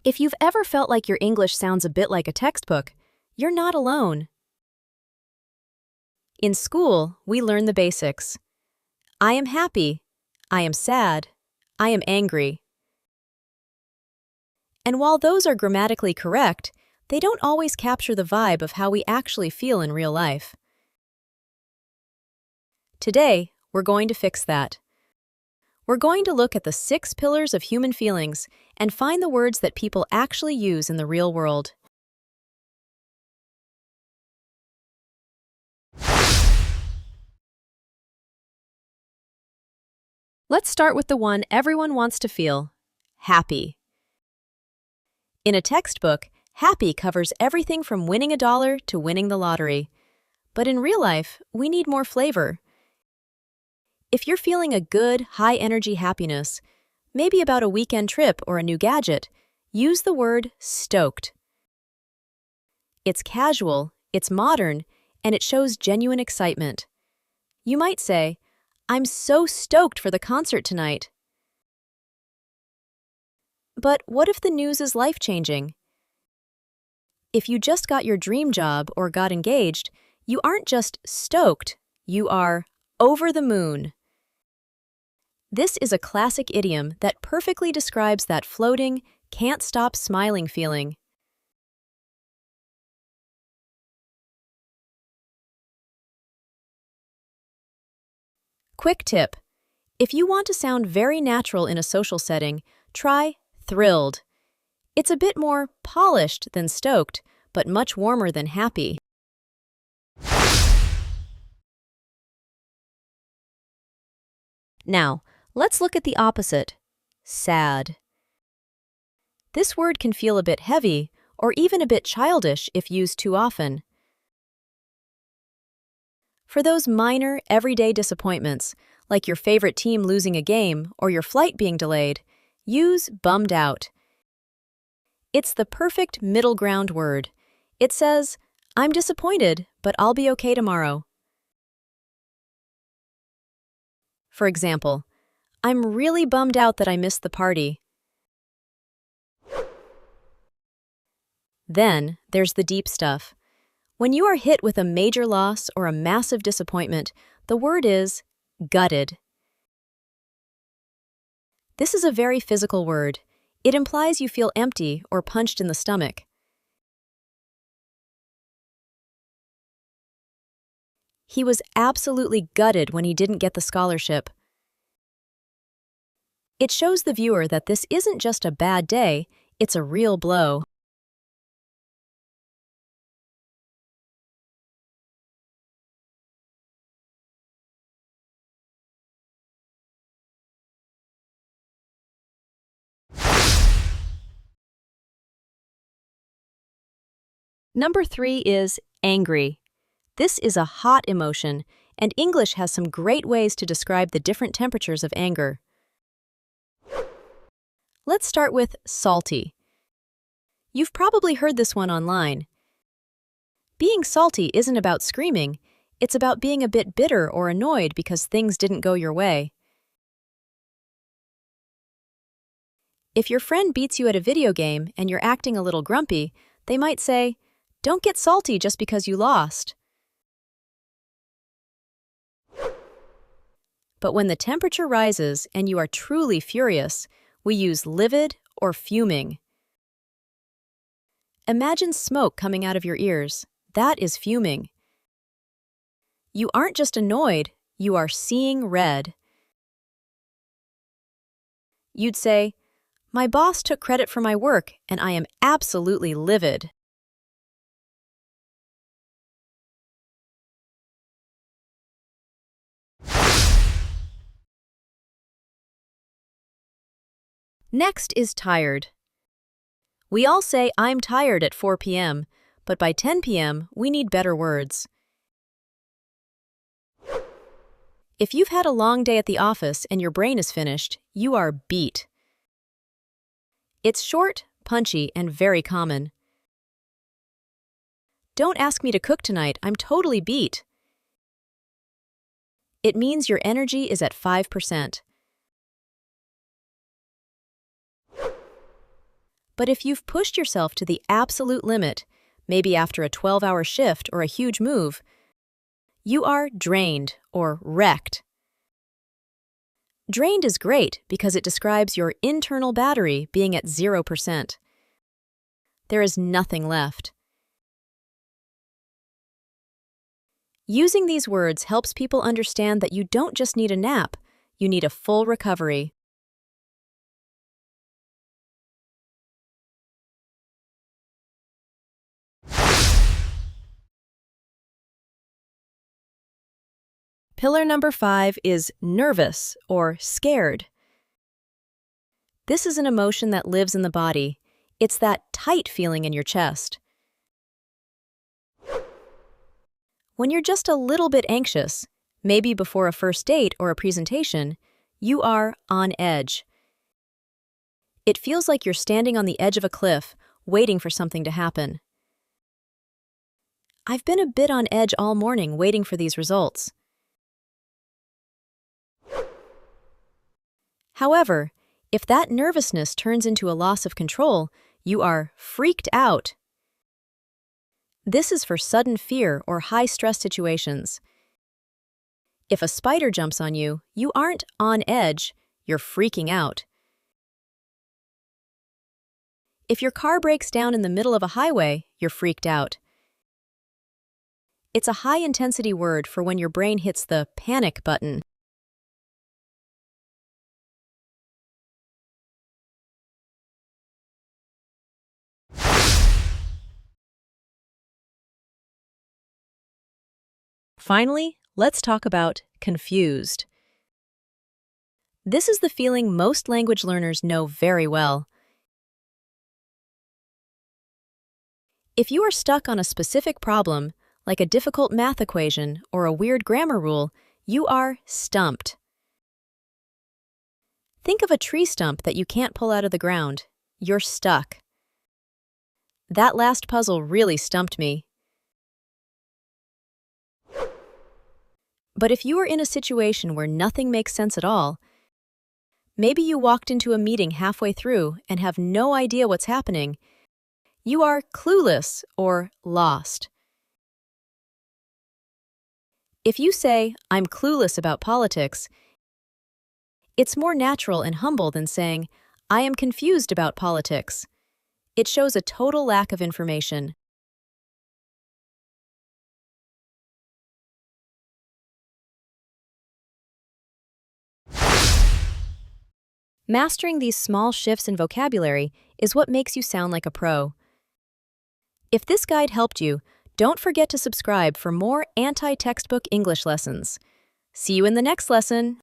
If you've ever felt like your English sounds a bit like a textbook, you're not alone. In school, we learn the basics. I am happy. I am sad. I am angry. And while those are grammatically correct, they don't always capture the vibe of how we actually feel in real life. Today, we're going to fix that. We're going to look at the 6 pillars of human feelings and find the words that people actually use in the real world. Let's start with the one everyone wants to feel: happy. In a textbook, happy covers everything from winning $1 to winning the lottery. But in real life, we need more flavor. If you're feeling a good, high-energy happiness, maybe about a weekend trip or a new gadget, use the word stoked. It's casual, it's modern, and it shows genuine excitement. You might say, "I'm so stoked for the concert tonight." But what if the news is life-changing? If you just got your dream job or got engaged, you aren't just stoked, you are over the moon. This is a classic idiom that perfectly describes that floating, can't-stop smiling feeling. Quick tip: if you want to sound very natural in a social setting, try thrilled. It's a bit more polished than stoked, but much warmer than happy. Now, let's look at the opposite: sad. This word can feel a bit heavy, or even a bit childish if used too often. For those minor, everyday disappointments, like your favorite team losing a game or your flight being delayed, use bummed out. It's the perfect middle ground word. It says, "I'm disappointed, but I'll be okay tomorrow." For example, "I'm really bummed out that I missed the party." Then, there's the deep stuff. When you are hit with a major loss or a massive disappointment, the word is gutted. This is a very physical word. It implies you feel empty or punched in the stomach. He was absolutely gutted when he didn't get the scholarship. It shows the viewer that this isn't just a bad day, it's a real blow. Number 3 is angry. This is a hot emotion, and English has some great ways to describe the different temperatures of anger. Let's start with salty. You've probably heard this one online. Being salty isn't about screaming, it's about being a bit bitter or annoyed because things didn't go your way. If your friend beats you at a video game and you're acting a little grumpy, they might say, "Don't get salty just because you lost." But when the temperature rises and you are truly furious, we use livid or fuming. Imagine smoke coming out of your ears. That is fuming. You aren't just annoyed, you are seeing red. You'd say, "My boss took credit for my work and I am absolutely livid." Next is tired. We all say "I'm tired" at 4 p.m., but by 10 p.m., we need better words. If you've had a long day at the office and your brain is finished, you are beat. It's short, punchy, and very common. "Don't ask me to cook tonight, I'm totally beat." It means your energy is at 5%. But if you've pushed yourself to the absolute limit, maybe after a 12-hour shift or a huge move, you are drained or wrecked. Drained is great because it describes your internal battery being at 0%. There is nothing left. Using these words helps people understand that you don't just need a nap, you need a full recovery. Pillar number 5 is nervous or scared. This is an emotion that lives in the body. It's that tight feeling in your chest. When you're just a little bit anxious, maybe before a first date or a presentation, you are on edge. It feels like you're standing on the edge of a cliff, waiting for something to happen. I've been a bit on edge all morning waiting for these results. However, if that nervousness turns into a loss of control, you are freaked out. This is for sudden fear or high-stress situations. If a spider jumps on you, you aren't on edge, you're freaking out. If your car breaks down in the middle of a highway, you're freaked out. It's a high-intensity word for when your brain hits the panic button. Finally, let's talk about confused. This is the feeling most language learners know very well. If you are stuck on a specific problem, like a difficult math equation or a weird grammar rule, you are stumped. Think of a tree stump that you can't pull out of the ground. You're stuck. That last puzzle really stumped me. But if you are in a situation where nothing makes sense at all, maybe you walked into a meeting halfway through and have no idea what's happening, you are clueless or lost. If you say, "I'm clueless about politics," it's more natural and humble than saying, "I am confused about politics." It shows a total lack of information. Mastering these small shifts in vocabulary is what makes you sound like a pro. If this guide helped you, don't forget to subscribe for more anti-textbook English lessons. See you in the next lesson!